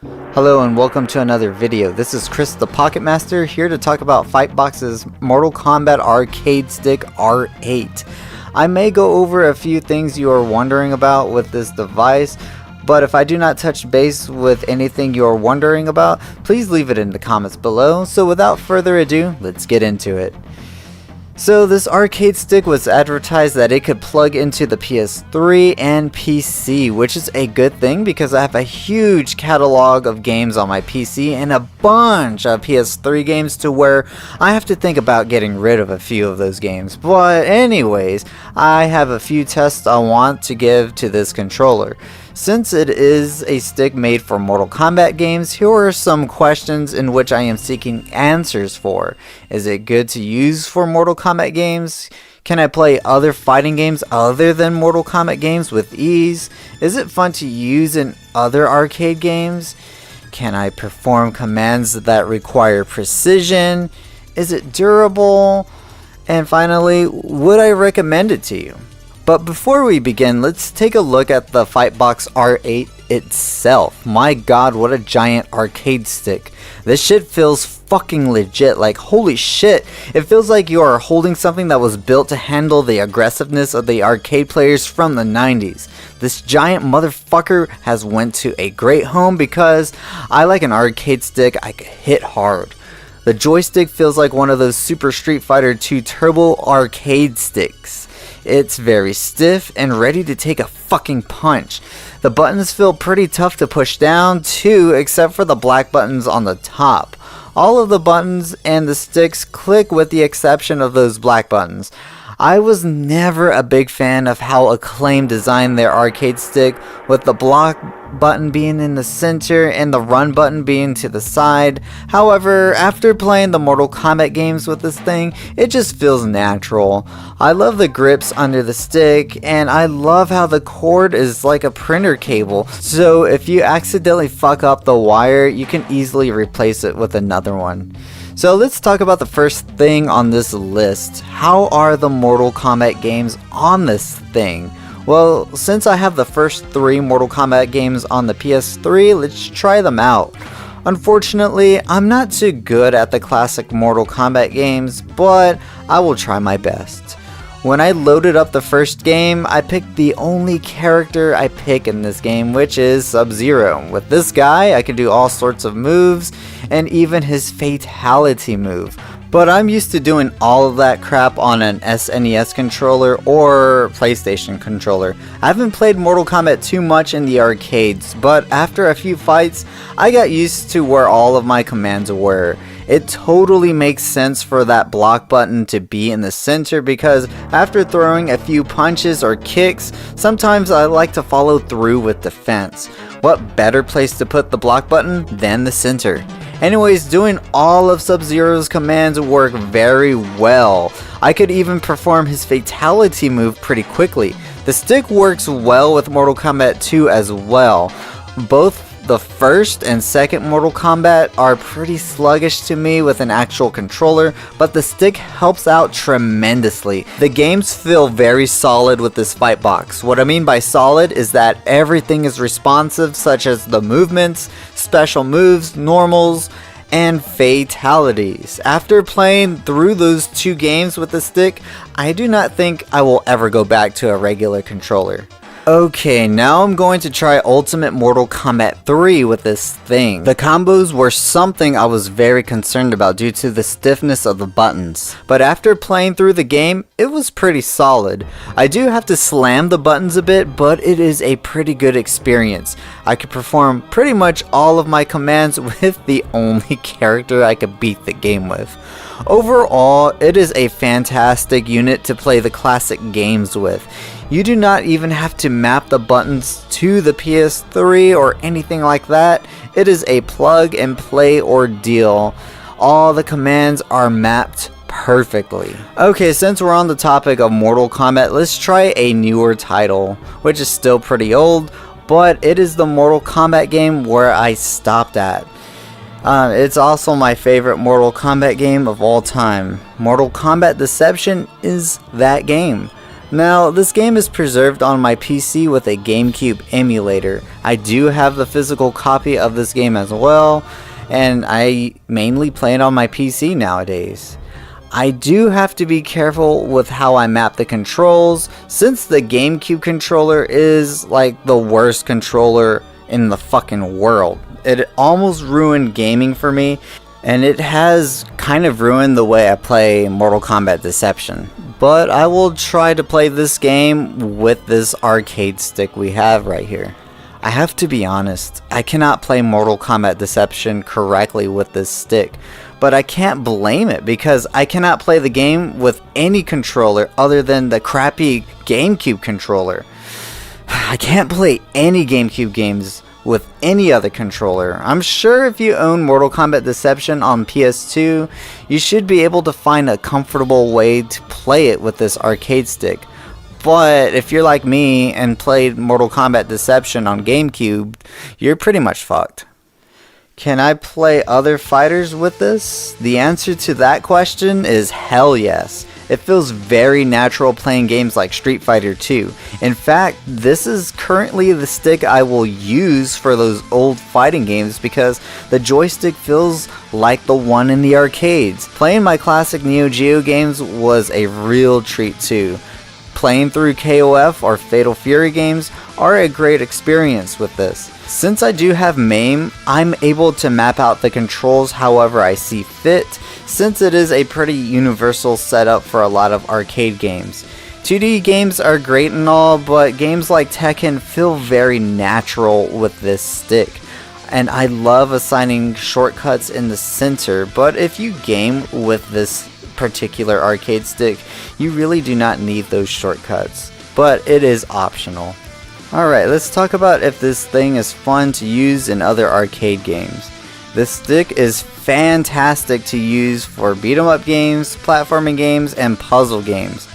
Hello and welcome to another video. This is Chris the Pocket Master here to talk about FightBox's Mortal Kombat Arcade Stick R8. I may go over a few things you are wondering about with this device, but if I do not touch base with anything you are wondering about, please leave it in the comments below. So without further ado, let's get into it. So this arcade stick was advertised that it could plug into the PS3 and PC, which is a good thing because I have a huge catalog of games on my PC and a bunch of PS3 games to where I have to think about getting rid of a few of those games. But anyways, I have a few tests I want to give to this controller. Since it is a stick made for Mortal Kombat games, here are some questions in which I am seeking answers for. Is it good to use for Mortal Kombat games? Can I play other fighting games other than Mortal Kombat games with ease? Is it fun to use in other arcade games? Can I perform commands that require precision? Is it durable? And finally, would I recommend it to you? But before we begin, let's take a look at the FightBox R8 itself. My god, what a giant arcade stick. This shit feels fucking legit, like holy shit. It feels like you are holding something that was built to handle the aggressiveness of the arcade players from the 90s. This giant motherfucker has went to a great home because I like an arcade stick I can hit hard. The joystick feels like one of those Super Street Fighter 2 Turbo arcade sticks. It's very stiff and ready to take a fucking punch. The buttons feel pretty tough to push down too, except for the black buttons on the top. All of the buttons and the sticks click with the exception of those black buttons. I was never a big fan of how Acclaim designed their arcade stick, with the block button being in the center and the run button being to the side. However, after playing the Mortal Kombat games with this thing, it just feels natural. I love the grips under the stick, and I love how the cord is like a printer cable, so if you accidentally fuck up the wire, you can easily replace it with another one. So let's talk about the first thing on this list. How are the Mortal Kombat games on this thing? Well, since I have the first 3 Mortal Kombat games on the PS3, let's try them out. Unfortunately, I'm not too good at the classic Mortal Kombat games, but I will try my best. When I loaded up the first game, I picked the only character I pick in this game, which is Sub-Zero. With this guy, I can do all sorts of moves, and even his fatality move. But I'm used to doing all of that crap on an SNES controller or PlayStation controller. I haven't played Mortal Kombat too much in the arcades, but after a few fights, I got used to where all of my commands were. It totally makes sense for that block button to be in the center because after throwing a few punches or kicks, sometimes I like to follow through with defense. What better place to put the block button than the center? Anyways, doing all of Sub-Zero's commands work very well. I could even perform his fatality move pretty quickly. The stick works well with Mortal Kombat 2 as well. Both the first and second Mortal Kombat are pretty sluggish to me with an actual controller, but the stick helps out tremendously. The games feel very solid with this FightBox. What I mean by solid is that everything is responsive, such as the movements, special moves, normals, and fatalities. After playing through those 2 games with the stick, I do not think I will ever go back to a regular controller. Okay, now I'm going to try Ultimate Mortal Kombat 3 with this thing. The combos were something I was very concerned about due to the stiffness of the buttons. But after playing through the game, it was pretty solid. I do have to slam the buttons a bit, but it is a pretty good experience. I could perform pretty much all of my commands with the only character I could beat the game with. Overall, it is a fantastic unit to play the classic games with. You do not even have to map the buttons to the PS3 or anything like that. It is a plug and play ordeal. All the commands are mapped perfectly. Okay, since we're on the topic of Mortal Kombat, let's try a newer title, which is still pretty old, but it is the Mortal Kombat game where I stopped at. It's also my favorite Mortal Kombat game of all time. Mortal Kombat Deception is that game. Now, this game is preserved on my PC with a GameCube emulator. I do have the physical copy of this game as well, and I mainly play it on my PC nowadays. I do have to be careful with how I map the controls, since the GameCube controller is like the worst controller in the fucking world. It almost ruined gaming for me, and it has kind of ruined the way I play Mortal Kombat Deception. But I will try to play this game with this arcade stick we have right here. I have to be honest, I cannot play Mortal Kombat Deception correctly with this stick. But I can't blame it, because I cannot play the game with any controller other than the crappy GameCube controller. I can't play any GameCube games with any other controller. I'm sure if you own Mortal Kombat Deception on PS2, you should be able to find a comfortable way to play it with this arcade stick. But if you're like me and played Mortal Kombat Deception on GameCube, you're pretty much fucked. Can I play other fighters with this? The answer to that question is hell yes. It feels very natural playing games like Street Fighter 2. In fact, this is currently the stick I will use for those old fighting games because the joystick feels like the one in the arcades. Playing my classic Neo Geo games was a real treat too. Playing through KOF or Fatal Fury games are a great experience with this. Since I do have MAME, I'm able to map out the controls however I see fit, since it is a pretty universal setup for a lot of arcade games. 2D games are great and all, but games like Tekken feel very natural with this stick. And I love assigning shortcuts in the center, but if you game with this particular arcade stick, you really do not need those shortcuts, but it is optional. Alright, let's talk about if this thing is fun to use in other arcade games. This stick is fantastic to use for beat 'em up games, platforming games, and puzzle games.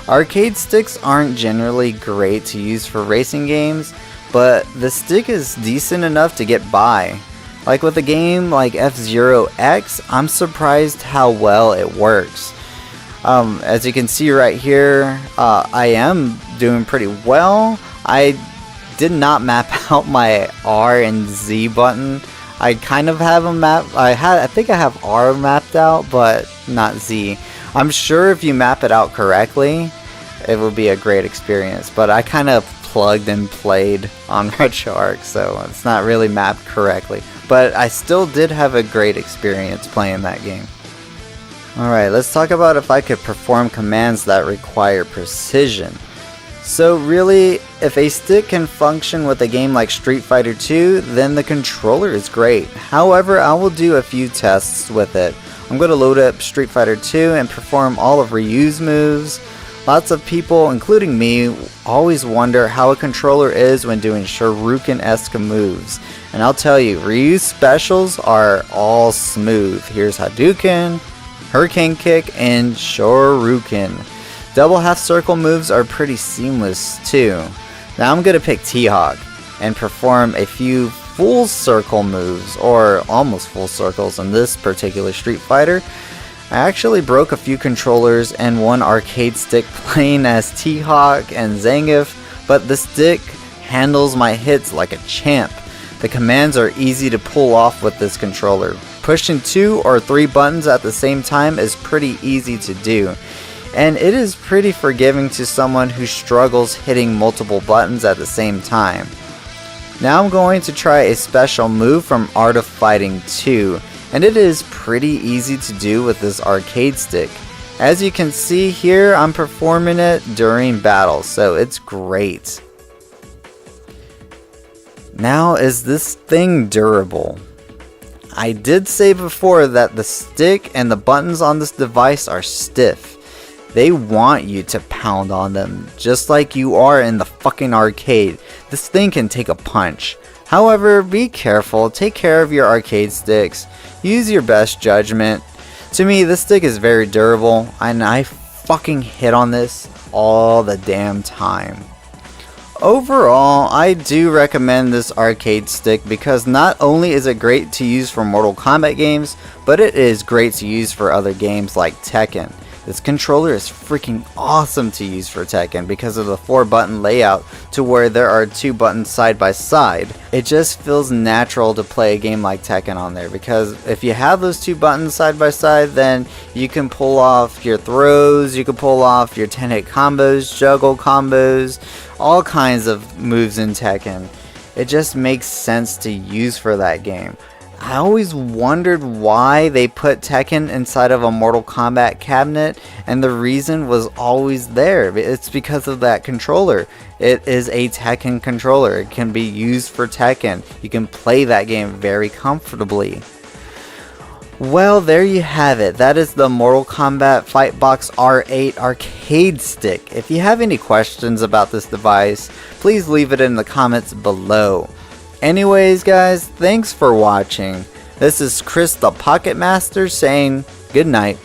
Arcade sticks aren't generally great to use for racing games, but the stick is decent enough to get by. Like with a game like F-Zero X, I'm surprised how well it works. As you can see right here, I am doing pretty well. I did not map out my R and Z button. I kind of have them mapped. I think I have R mapped out, but not Z. I'm sure if you map it out correctly, it will be a great experience. But I kind of plugged and played on RetroArch, so it's not really mapped correctly. But I still did have a great experience playing that game. Alright, let's talk about if I could perform commands that require precision. So really, if a stick can function with a game like Street Fighter 2, then the controller is great. However, I will do a few tests with it. I'm going to load up Street Fighter 2 and perform all of Ryu's moves. Lots of people, including me, always wonder how a controller is when doing Shoryuken-esque moves. And I'll tell you, Ryu's specials are all smooth. Here's Hadouken, Hurricane Kick, and Shoryuken. Double half circle moves are pretty seamless too. Now I'm going to pick T-Hawk and perform a few full circle moves, or almost full circles in this particular Street Fighter. I actually broke a few controllers and one arcade stick playing as T-Hawk and Zangief, but the stick handles my hits like a champ. The commands are easy to pull off with this controller. Pushing 2 or 3 buttons at the same time is pretty easy to do. And it is pretty forgiving to someone who struggles hitting multiple buttons at the same time. Now I'm going to try a special move from Art of Fighting 2, and it is pretty easy to do with this arcade stick. As you can see here, I'm performing it during battle, so it's great. Now, is this thing durable? I did say before that the stick and the buttons on this device are stiff. They want you to pound on them, just like you are in the fucking arcade. This thing can take a punch. However, be careful, take care of your arcade sticks, use your best judgment. To me, this stick is very durable, and I fucking hit on this all the damn time. Overall, I do recommend this arcade stick because not only is it great to use for Mortal Kombat games, but it is great to use for other games like Tekken. This controller is freaking awesome to use for Tekken because of the 4-button layout to where there are 2 buttons side by side. It just feels natural to play a game like Tekken on there because if you have those 2 buttons side by side, then you can pull off your throws, you can pull off your 10-hit combos, juggle combos, all kinds of moves in Tekken. It just makes sense to use for that game. I always wondered why they put Tekken inside of a Mortal Kombat cabinet, and the reason was always there. It's because of that controller. It is a Tekken controller. It can be used for Tekken. You can play that game very comfortably. Well, there you have it. That is the Mortal Kombat FightBox R8 arcade stick. If you have any questions about this device, please leave it in the comments below. Anyways guys, thanks for watching. This is Chris the Pocket Master saying good night.